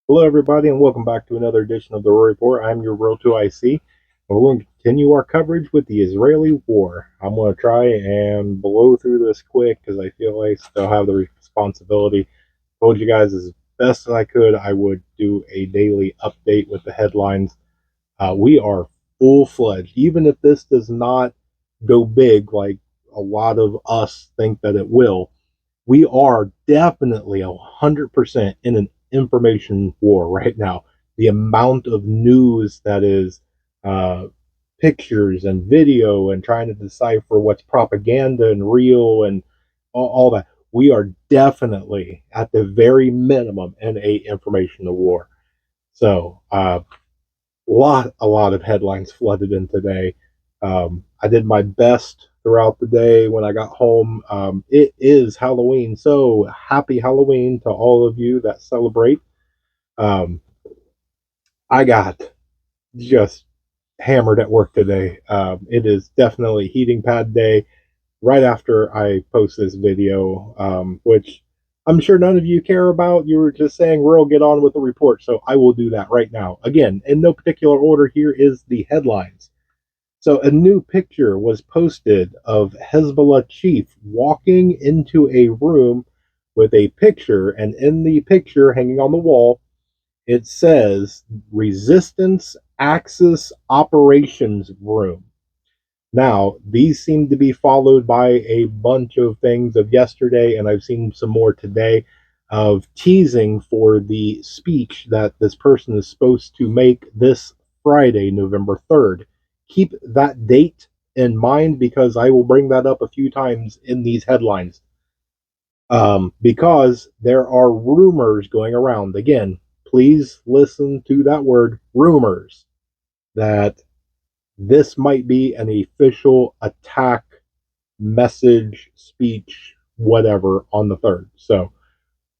Hello, everybody, and welcome back to another edition of the Roy Report. I'm your World 2IC, and we're going to continue our coverage with the Israeli war. I'm going to try and blow through this quick because I feel I still have the responsibility. Told you guys as best as I could I would do a daily update with the headlines. We are full fledged, even if this does not go big like a lot of us think that it will. We are definitely 100% in an information war right now. The amount of news that is uh, pictures and video and trying to decipher what's propaganda and real and all that. We are definitely at the very minimum in a information war. So a lot of headlines flooded in today. I did my best throughout the day when I got home. It is Halloween, so happy Halloween to all of you that celebrate. Um, I got just hammered at work today. It is definitely heating pad day. Right after I post this video, which I'm sure none of you care about. You were just saying, "We'll get on with the report," so I will do that right now. Again, in no particular order. Here is the headlines. So a new picture was posted of Hezbollah chief walking into a room with a picture, and in the picture hanging on the wall, it says Resistance Axis Operations Room. Now, these seem to be followed by a bunch of things of yesterday, and I've seen some more today of teasing for the speech that this person is supposed to make this Friday, November 3rd. Keep that date in mind because I will bring that up a few times in these headlines. Because there are rumors going around. Again, please listen to that word rumors that this might be an official attack message, speech, whatever on the 3rd. So,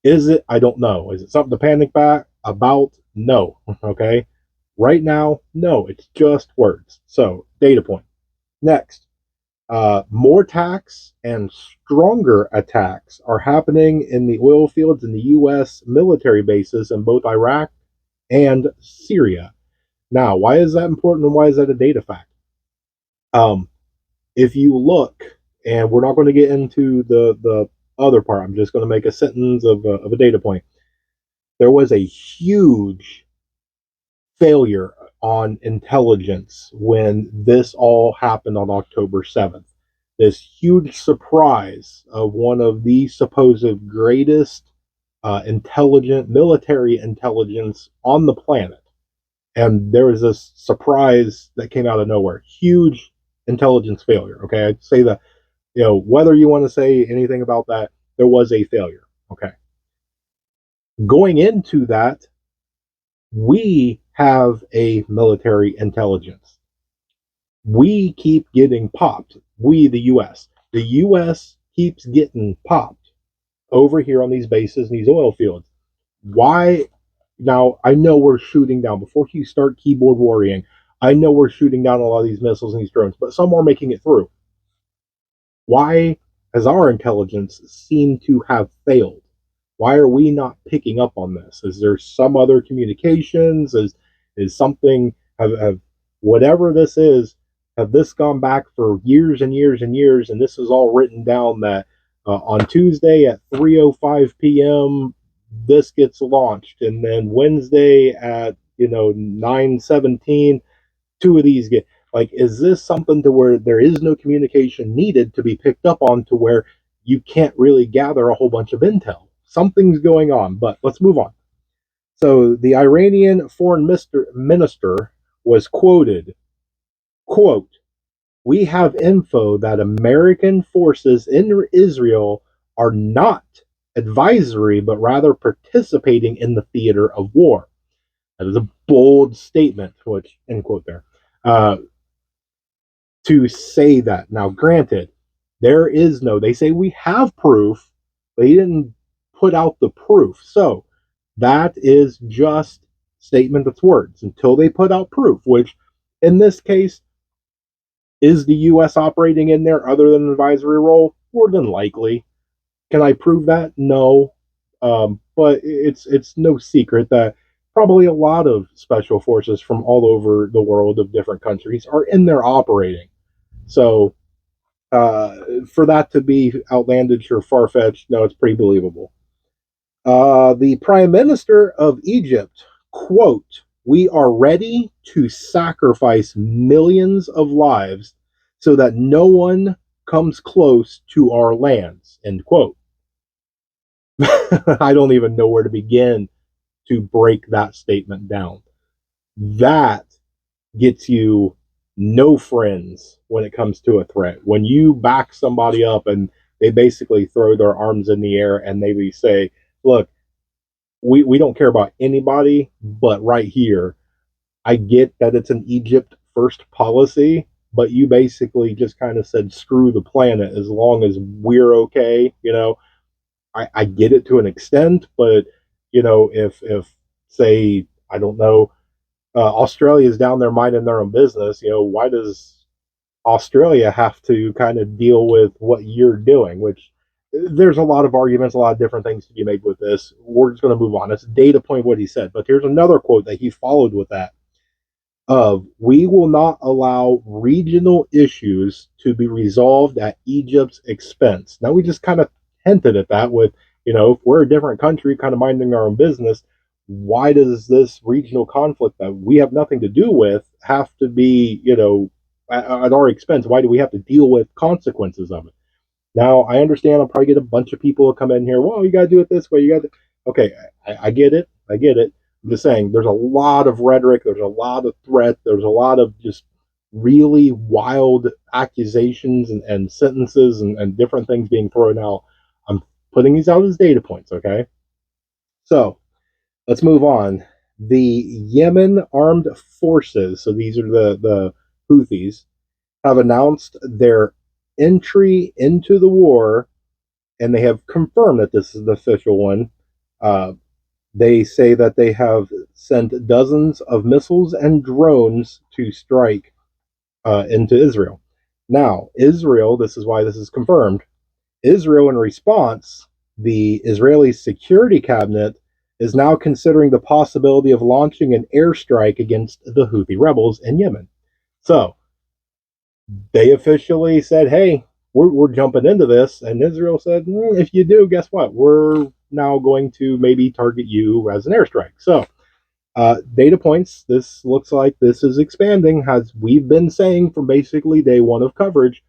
is it? I don't know. Is it something to panic back about? No. Okay. Right now, no. It's just words. So, data point. Next, more attacks and stronger attacks are happening in the oil fields in the U.S. military bases in both Iraq and Syria. Now, why is that important and why is that a data fact? Um, if you look, and we're not going to get into the other part, I'm just going to make a sentence of a data point. There was a huge failure on intelligence when this all happened on October 7th. This huge surprise of one of the supposed greatest intelligent military intelligence on the planet. And there was this surprise that came out of nowhere. Huge intelligence failure. Okay. I'd say that, whether you want to say anything about that, there was a failure. Okay. Going into that, we have a military intelligence. We keep getting popped. We, the U.S. The U.S. keeps getting popped over here on these bases and these oil fields. Why? Now, I know we're shooting down, before you start keyboard worrying, I know we're shooting down a lot of these missiles and these drones, but some are making it through. Why has our intelligence seemed to have failed? Why are we not picking up on this? Is there some other communications? Is something have whatever this is? Have this gone back for years and years and years? And this is all written down that on Tuesday at 3:05 p.m. this gets launched, and then Wednesday at 9:17 two of these get, like, is this something to where there is no communication needed to be picked up on to where you can't really gather a whole bunch of intel? Something's going on, but let's move on. So the Iranian foreign minister was quoted, quote, "We have info that American forces in Israel are not advisory but rather participating in the theater of war." That is a bold statement, which end quote there. Uh, to say that. Now, granted, there is no, they say we have proof, they didn't put out the proof. So that is just statement that's words until they put out proof, which in this case, is the US operating in there other than an advisory role? More than likely. Can I prove that? No. But it's no secret that probably a lot of special forces from all over the world of different countries are in there operating. So for that to be outlandish or far fetched, no, it's pretty believable. The Prime Minister of Egypt, quote, "We are ready to sacrifice millions of lives so that no one comes close to our lands," end quote. I don't even know where to begin to break that statement down. That gets you no friends when it comes to a threat. When you back somebody up and they basically throw their arms in the air and they say, look, we don't care about anybody but right here. I get that it's an Egypt first policy, but you basically just kind of said screw the planet as long as we're okay. I get it to an extent, but if say I don't know, Australia is down there minding their own business. Why does Australia have to kind of deal with what you're doing? Which there's a lot of arguments, a lot of different things to be made with this. We're just going to move on. It's data point what he said, but here's another quote that he followed with that of we will not allow regional issues to be resolved at Egypt's expense. Now we just kind of hinted at that with, if we're a different country kind of minding our own business, why does this regional conflict that we have nothing to do with have to be, at our expense? Why do we have to deal with consequences of it? Now I understand I'll probably get a bunch of people to come in here. Well, you got to do it this way. You got to. Okay, I get it. I get it. I'm just saying there's a lot of rhetoric. There's a lot of threat. There's a lot of just really wild accusations and sentences and different things being thrown out. I'm putting these out as data points. Okay, so let's move on. The Yemen armed forces. So these are the Houthis have announced their entry into the war, and they have confirmed that this is the official one. Uh, they say that they have sent dozens of missiles and drones to strike into Israel. Now, Israel, this is why this is confirmed. Israel, in response, the Israeli Security Cabinet is now considering the possibility of launching an airstrike against the Houthi rebels in Yemen. So, they officially said, hey, we're jumping into this. And Israel said, if you do, guess what? We're now going to maybe target you as an airstrike. So, data points, this looks like this is expanding. As we've been saying from basically day one of coverage,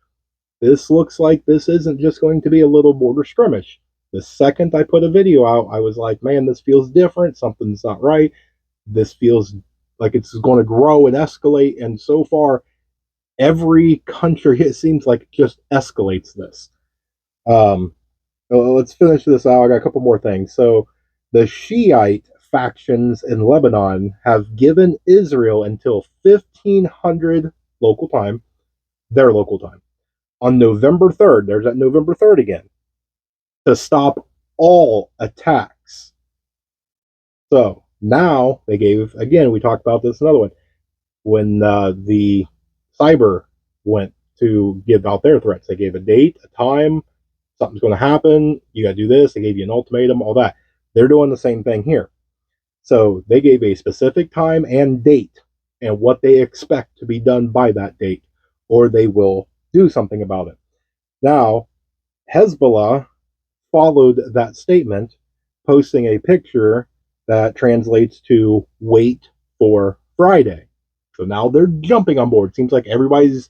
this looks like this isn't just going to be a little border skirmish. The second I put a video out, I was like, man, this feels different. Something's not right. This feels like it's going to grow and escalate. And so far, every country, it seems like, just escalates this. Let's finish this out. I got a couple more things. So, the Shiite factions in Lebanon have given Israel until 1500 local time, their local time, on November 3rd. There's that November 3rd again, to stop all attacks. So, now they gave, again, we talked about this another one, when the cyber went to give out their threats. They gave a date, a time, something's going to happen, you got to do this. They gave you an ultimatum, all that. They're doing the same thing here. So they gave a specific time and date and what they expect to be done by that date, or they will do something about it. Now, Hezbollah followed that statement, posting a picture that translates to wait for Friday. So now they're jumping on board. Seems like everybody's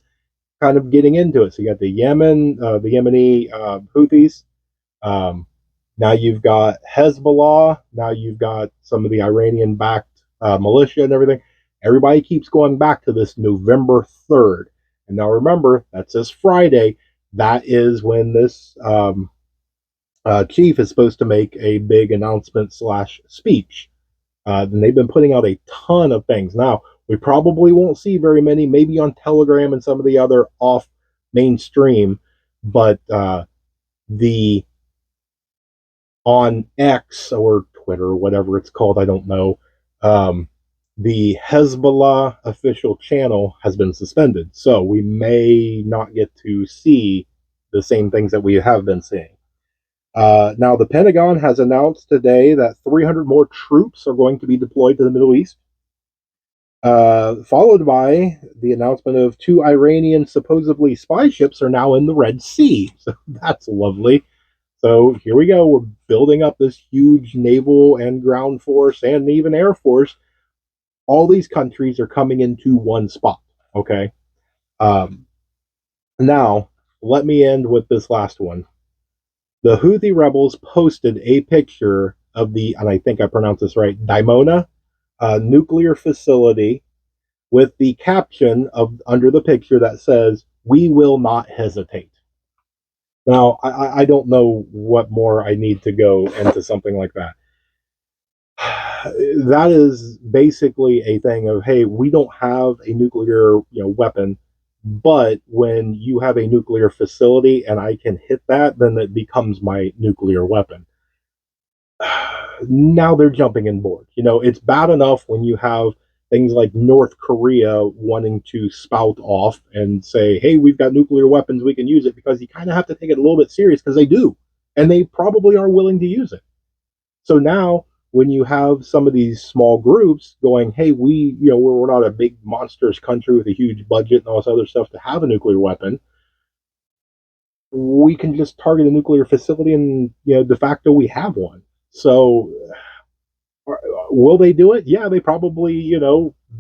kind of getting into it. So you got the Yemeni Houthis. Now you've got Hezbollah. Now you've got some of the Iranian-backed militia and everything. Everybody keeps going back to this November 3rd. And now remember, that's this Friday. That is when this chief is supposed to make a big announcement / speech. Then they've been putting out a ton of things. Now, we probably won't see very many, maybe on Telegram and some of the other off mainstream, but the on X or Twitter or whatever it's called, I don't know, the Hezbollah official channel has been suspended. So we may not get to see the same things that we have been seeing. Now, the Pentagon has announced today that 300 more troops are going to be deployed to the Middle East, followed by the announcement of two Iranian supposedly spy ships are now in the Red Sea. So that's lovely. So here we go. We're building up this huge naval and ground force and even air force. All these countries are coming into one spot. Okay. Um, Now, let me end with this last one. The Houthi rebels posted a picture of the, and I think I pronounced this right, Dimona nuclear facility with the caption of under the picture that says, "We will not hesitate." Now, I don't know what more I need to go into something like that. That is basically a thing of, hey, we don't have a nuclear weapon, but when you have a nuclear facility and I can hit that, then it becomes my nuclear weapon. Now they're jumping in board. It's bad enough when you have things like North Korea wanting to spout off and say, hey, we've got nuclear weapons, we can use it, because you kind of have to take it a little bit serious because they do. And they probably are willing to use it. So now, when you have some of these small groups going, hey, we're not a big monstrous country with a huge budget and all this other stuff to have a nuclear weapon, we can just target a nuclear facility and, de facto we have one. So will they do it? Yeah, they probably,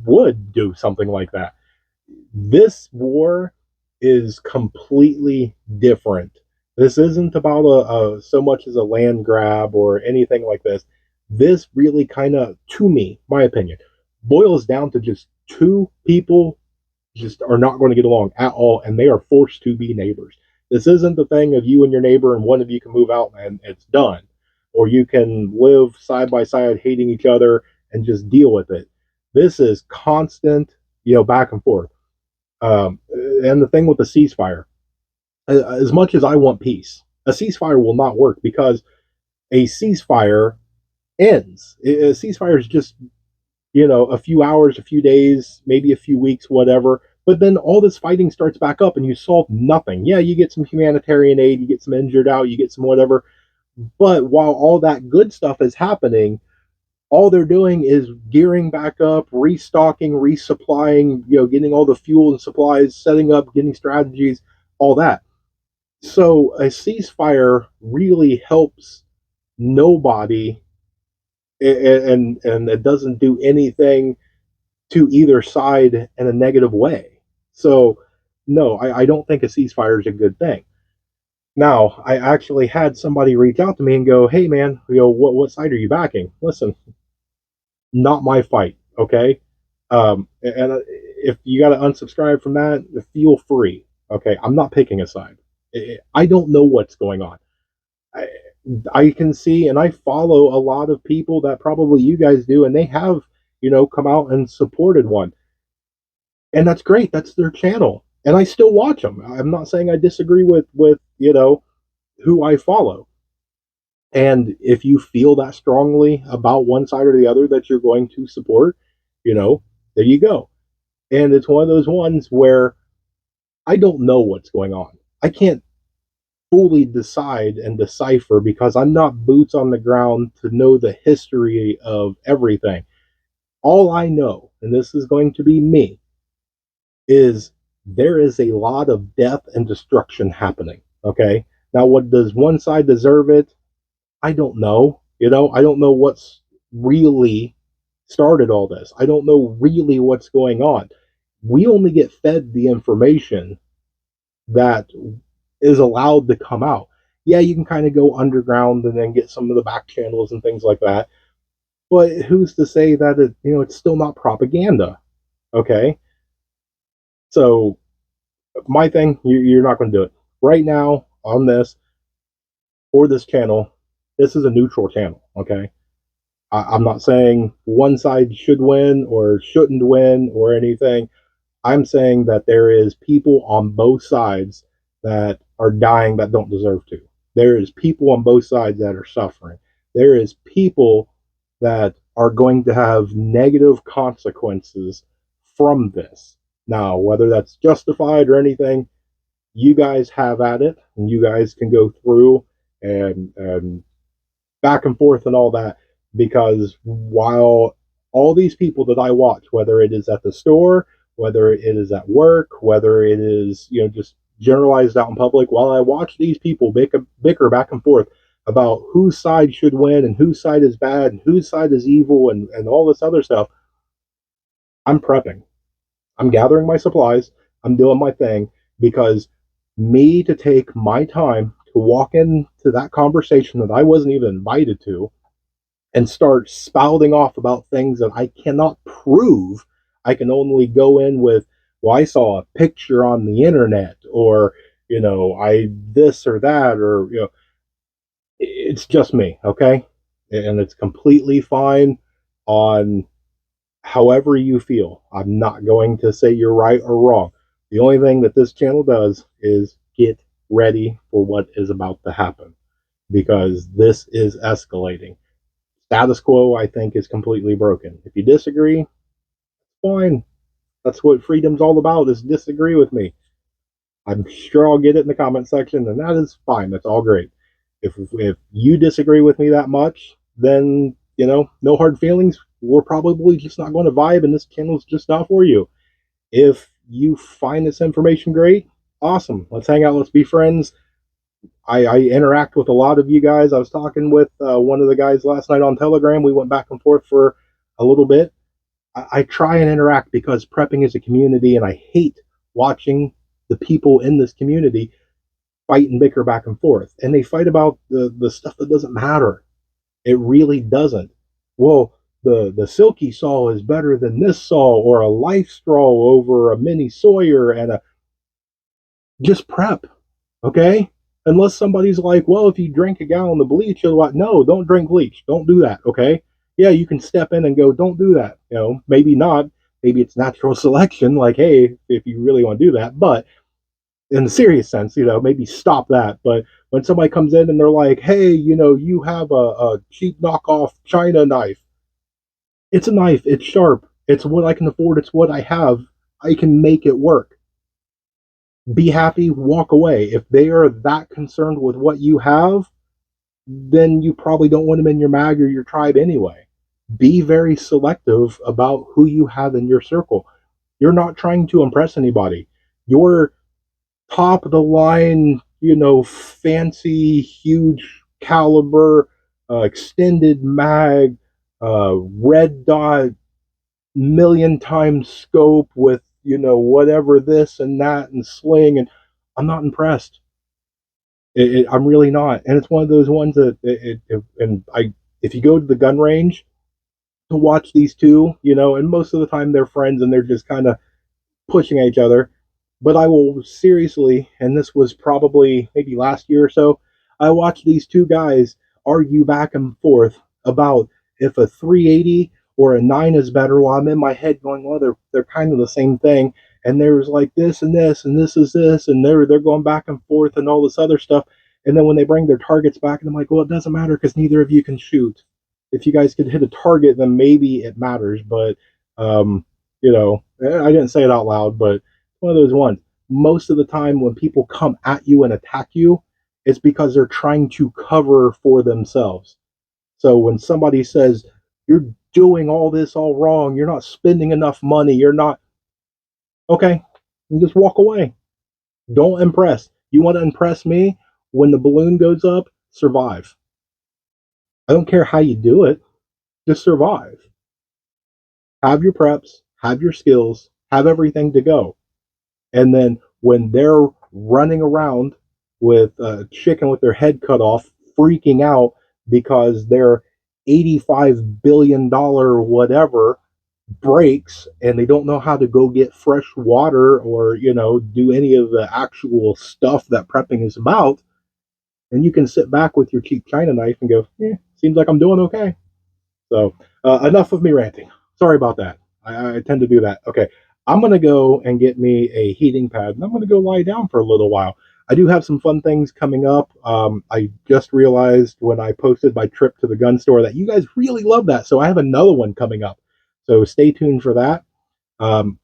would do something like that. This war is completely different. This isn't about so much as a land grab or anything like this. This really kind of, to me, my opinion, boils down to just two people just are not going to get along at all, and they are forced to be neighbors. This isn't the thing of you and your neighbor, and one of you can move out and it's done, or you can live side by side hating each other and just deal with it. This is constant, back and forth. And the thing with the ceasefire, as much as I want peace, a ceasefire will not work because a ceasefire ends. A ceasefire is just a few hours, a few days, maybe a few weeks, whatever. But then all this fighting starts back up and you solve nothing. Yeah, you get some humanitarian aid, you get some injured out, you get some whatever. But while all that good stuff is happening, all they're doing is gearing back up, restocking, resupplying, getting all the fuel and supplies, setting up, getting strategies, all that. So a ceasefire really helps nobody, and it doesn't do anything to either side in a negative way. So, no, I don't think a ceasefire is a good thing. Now, I actually had somebody reach out to me and go, "Hey, man, what side are you backing?" Listen, not my fight, okay? And if you got to unsubscribe from that, feel free, okay? I'm not picking a side. I don't know what's going on. I, I can see, and I follow a lot of people that probably you guys do, and they have, come out and supported one. And that's great. That's their channel, and I still watch them. I'm not saying I disagree with who I follow. And if you feel that strongly about one side or the other that you're going to support, there you go. And it's one of those ones where I don't know what's going on. I can't fully decide and decipher because I'm not boots on the ground to know the history of everything. All I know, and this is going to be me, is there is a lot of death and destruction happening. Okay. Now, what does one side deserve it? I don't know. I don't know what's really started all this. I don't know really what's going on. We only get fed the information that is allowed to come out. Yeah, you can kind of go underground and then get some of the back channels and things like that. But who's to say that it's still not propaganda? Okay. So my thing, you're not going to do it right now on this or this channel. This is a neutral channel. Okay. I'm not saying one side should win or shouldn't win or anything. I'm saying that there is people on both sides that are dying that don't deserve to. There is people on both sides that are suffering. There is people that are going to have negative consequences from this. Now, whether that's justified or anything, you guys have at it, and you guys can go through and back and forth and all that. Because while all these people that I watch, whether it is at the store, whether it is at work, whether it is, just generalized out in public, while I watch these people bicker back and forth about whose side should win and whose side is bad and whose side is evil and all this other stuff, I'm prepping. I'm gathering my supplies. I'm doing my thing because me to take my time to walk into that conversation that I wasn't even invited to and start spouting off about things that I cannot prove. I can only go in with, well, I saw a picture on the internet, or, I this or that, or, it's just me, okay? And it's completely fine on however you feel. I'm not going to say you're right or wrong. The only thing that this channel does is get ready for what is about to happen, because this is escalating. Status quo, I think, is completely broken. If you disagree, fine. That's what freedom's all about, is disagree with me. I'm sure I'll get it in the comment section, and that is fine. That's all great. If you disagree with me that much, then, no hard feelings. We're probably just not going to vibe, and this channel's just not for you. If you find this information great, awesome. Let's hang out. Let's be friends. I interact with a lot of you guys. I was talking with one of the guys last night on Telegram. We went back and forth for a little bit. I try and interact because prepping is a community, and I hate watching the people in this community fight and bicker back and forth. And they fight about the stuff that doesn't matter. It really doesn't. Well, the silky saw is better than this saw, or a life straw over a mini Sawyer, and just prep, okay? Unless somebody's like, well, if you drink a gallon of bleach, you'll like, no, don't drink bleach. Don't do that, okay? Yeah, you can step in and go, don't do that. Maybe not. Maybe it's natural selection, like, hey, if you really want to do that. But in the serious sense, maybe stop that. But when somebody comes in and they're like, hey, you have a cheap knockoff China knife, it's a knife, it's sharp, it's what I can afford, it's what I have, I can make it work. Be happy, walk away. If they are that concerned with what you have, then you probably don't want them in your mag or your tribe anyway. Be very selective about who you have in your circle. You're not trying to impress anybody. You're top of the line, fancy, huge caliber, extended mag, red dot, million times scope with, whatever this and that and sling. And I'm not impressed. I'm really not. And it's one of those ones that, if you go to the gun range to watch these two, and most of the time they're friends and they're just kind of pushing at each other. But I will seriously, and this was probably maybe last year or so, I watched these two guys argue back and forth about if a 380 or a 9 is better, while I'm in my head going, well, they're kind of the same thing. And there was like this and this, and this is this, and they're going back and forth and all this other stuff. And then when they bring their targets back, and I'm like, well, it doesn't matter because neither of you can shoot. If you guys could hit a target, then maybe it matters. But I didn't say it out loud, but one of those ones. Most of the time, when people come at you and attack you, it's because they're trying to cover for themselves. So when somebody says, you're doing all this all wrong, you're not spending enough money, you're not, okay, you just walk away. Don't impress. You want to impress me? When the balloon goes up, survive. I don't care how you do it, just survive. Have your preps, have your skills, have everything to go. And then when they're running around with a chicken with their head cut off, freaking out because their $85 billion whatever breaks and they don't know how to go get fresh water or, do any of the actual stuff that prepping is about, and you can sit back with your cheap China knife and go, seems like I'm doing okay. So enough of me ranting. Sorry about that. I tend to do that. Okay, I'm going to go and get me a heating pad, and I'm going to go lie down for a little while. I do have some fun things coming up. I just realized when I posted my trip to the gun store that you guys really love that, so I have another one coming up. So stay tuned for that. Um,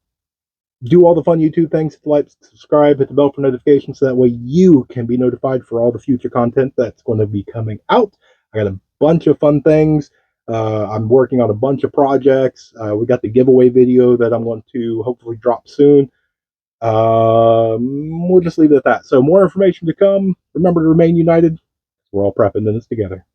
do all the fun YouTube things, hit the like, subscribe, hit the bell for notifications, so that way you can be notified for all the future content that's going to be coming out. I got a bunch of fun things. I'm working on a bunch of projects. We got the giveaway video that I'm going to hopefully drop soon. We'll just leave it at that. So more information to come. Remember to remain united. We're all prepping this together.